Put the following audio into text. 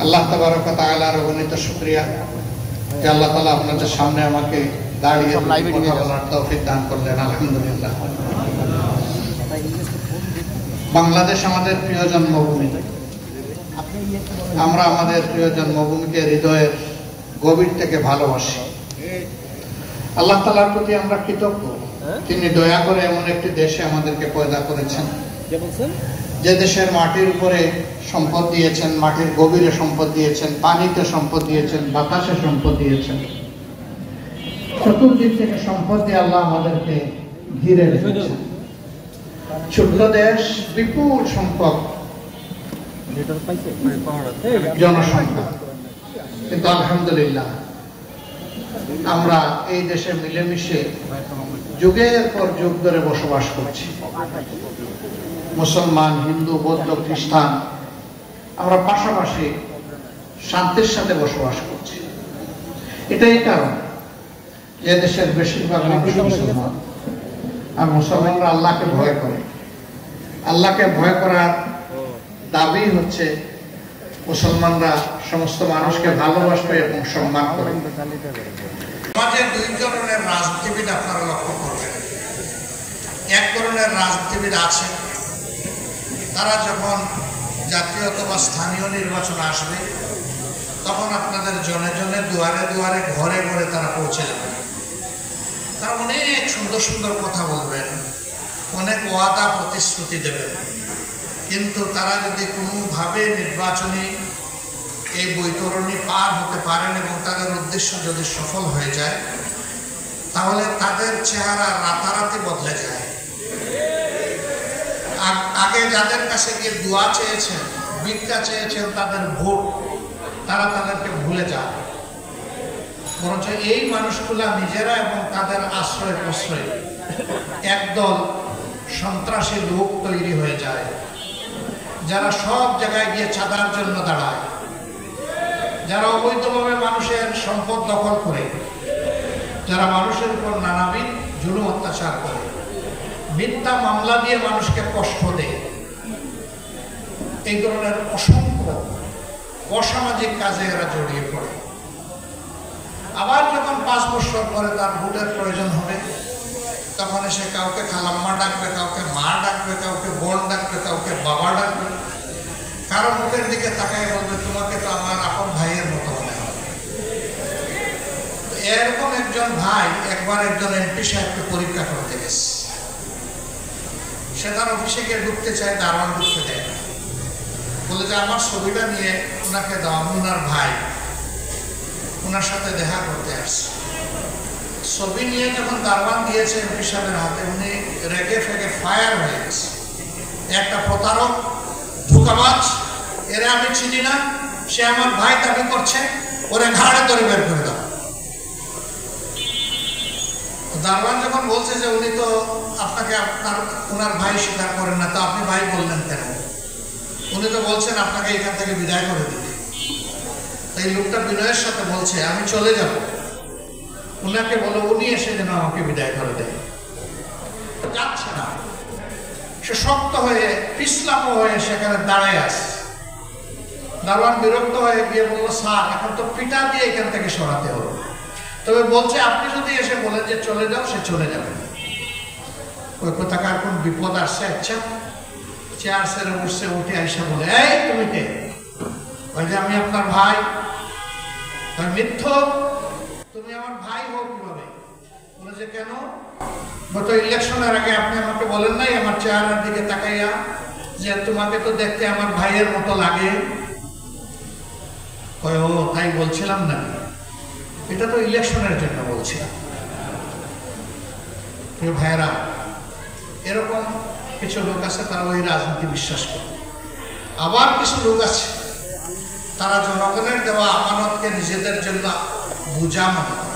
আল্লাহ তাবারক ওয়া তাআলার অগণিত শুকরিয়া যে আল্লাহ তাআলা আপনাদের সামনে আমাকে দাঁড়িয়ে কথা বলার তৌফিক দান করলেন। আলহামদুলিল্লাহ। বাংলাদেশ আমাদের প্রিয় জন্মভূমি। আমরা আমাদের প্রিয় জন্মভূমিকে হৃদয়ের গভীর থেকে ভালোবাসি। আল্লাহ তাআলার প্রতি আমরা কৃতজ্ঞ। তিনি দয়া করে এমন একটি দেশে আমাদেরকে পয়দা করেছেন, যে দেশের মাটির উপরে সম্পদ দিয়েছেন, মাটির গভীরে সম্পদ দিয়েছেন, পানিতে সম্পদ দিয়েছেন, বাতাসে সম্পদ দিয়েছেন। চতুর্দিক থেকে সম্পদ দিয়ে আল্লাহ আমাদেরকে ঘিরে রেখেছেন। ছোট্ট দেশ, বিপুল সংখ্যক জনসংখ্যা, কিন্তু আলহামদুলিল্লাহ আমরা এই দেশে মিলেমিশে যুগের পর যুগ ধরে বসবাস করছি। মুসলমান, হিন্দু, বৌদ্ধ, খ্রিস্টান আমরা পাশাপাশি শান্তির সাথে বসবাস করছি। এটাই কারণ যে দেশের বেশিরভাগ মানুষ মুসলমান, আর মুসলমানরা আল্লাহকে ভয় করে। আল্লাহকে ভয় করার দাবি হচ্ছে মুসলমানরা সমস্ত মানুষকে ভালোবাসবে এবং সম্মান করে। সমাজের দুই ধরনের রাজনীতিবিদ আপনারা লক্ষ্য করবেন। এক ধরনের রাজনীতিবিদ আছে, তারা যখন জাতীয় অথবা স্থানীয় নির্বাচন আসবে তখন আপনাদের জনে জনে, দুয়ারে দুয়ারে, ঘরে ঘরে তারা পৌঁছে যাবে। তারা অনেক সুন্দর সুন্দর কথা বলবেন, অনেক ওয়াদা প্রতিশ্রুতি দেবেন, কিন্তু তারা যদি কোনোভাবে নির্বাচনী এই বৈতরণী পার হতে পারেন এবং তাদের উদ্দেশ্য যদি সফল হয়ে যায়, তাহলে তাদের চেহারা রাতারাতি বদলে যায়। আগে যাদের কাছে গিয়ে দোয়া চেয়েছেন, ভিক্ষা চেয়েছেন, তাদের ভোট, তারা তাদেরকে ভুলে যায়। বরঞ্চ এই মানুষগুলা নিজেরা এবং তাদের আশ্রয় প্রশ্রয় একদল সন্ত্রাসী লোক তৈরি হয়ে যায়, যারা সব জায়গায় গিয়ে চাঁদার জন্য দাঁড়ায়, যারা অবৈধভাবে মানুষের সম্পদ দখল করে, যারা মানুষের উপর নানাবিধ জুলুম অত্যাচার করে, মিথ্যা মামলা দিয়ে মানুষকে কষ্ট দেয়। এই ধরনের অসংখ্য অসামাজিক কাজে এরা জড়িয়ে পড়ে। আবার যখন 5 বছর পরে তার ভোটের প্রয়োজন হবে, তখন এসে কাউকে খালাম্মা ডাকবে, কাউকে মা ডাকবে, কাউকে বোন ডাকবে, কাউকে বাবা ডাকবে, কারো মুখের দিকে তাকায় বলবে তোমাকে তো আমার আপন ভাইয়ের মতো মনে হয়। এরকম একজন ভাই একবার একজন এমপি সাহেবকে পরীক্ষা করতে গেছে। সে তার অফিসে গিয়ে ঢুকতে চায়, দারোয়ান ঢুকতে দেয় না। বলে যে আমার ছবিটা নিয়ে ওনাকে দাও, আমি ওনার ভাই, ওনার সাথে দেখা করতে আসছে। ছবি নিয়ে যখন দারোয়ান দিয়েছে এমপি সাহেবের হাতে, উনি রেগে ফেগে ফায়ার হয়ে গেছে। একটা প্রতারক, ধোঁকাবাজ, এরা আমি চিনি না, সে আমার ভাই দাবি করছে, ওরে ঘাড়ে ধরে বের করে দাও। দারোয়ান যখন বলছে যে উনি তো আপনাকে ওনার ভাই স্বীকার করেন না, তো আপনি ভাই বললেন কেন? উনি তো বলছেন আপনাকে এখান থেকে বিদায় করে দিতে। এই লোকটা বিনয়ের সাথে বলছে আমি চলে যাব, উনাকে বলো উনি এসে যেন আমাকে বিদায় করে দেয়। যাচ্ছে না, সে শক্ত হয়ে পিছলাম হয়ে সেখানে দাঁড়ায় আছে। দারোয়ান বিরক্ত হয়ে গিয়ে বললো স্যার এখন তো পিটা দিয়ে এখান থেকে সরাতে হবে, তবে বলছে আপনি যদি এসে বলেন যে চলে যাও, সে চলে যাবে। ওই কোথাকার কোন বিপদ আসছে, আচ্ছা চেয়ার সেরে বসছে, উঠে এসে বলে এই তুমি কে? ওই যে আমি আপনার ভাই। মিথ্যক, তুমি আমার ভাই হও কিভাবে? বলে যে কেন? গত ইলেকশনের আগে আপনি আমাকে বলেন নাই আমার চেহারার দিকে তাকাইয়া যে তোমাকে তো দেখতে আমার ভাইয়ের মতো লাগে? ও তাই বলছিলাম না, এটা তো ইলেকশনের জন্য বলছিলাম। প্রিয় ভাইয়েরা, এরকম কিছু লোক আছে তারা ওই রাজনীতি বিশ্বাস করে। আবার কিছু লোক আছে তারা জনগণের দেওয়া আমানতকে নিজেদের জন্য বোঝা মনে করে।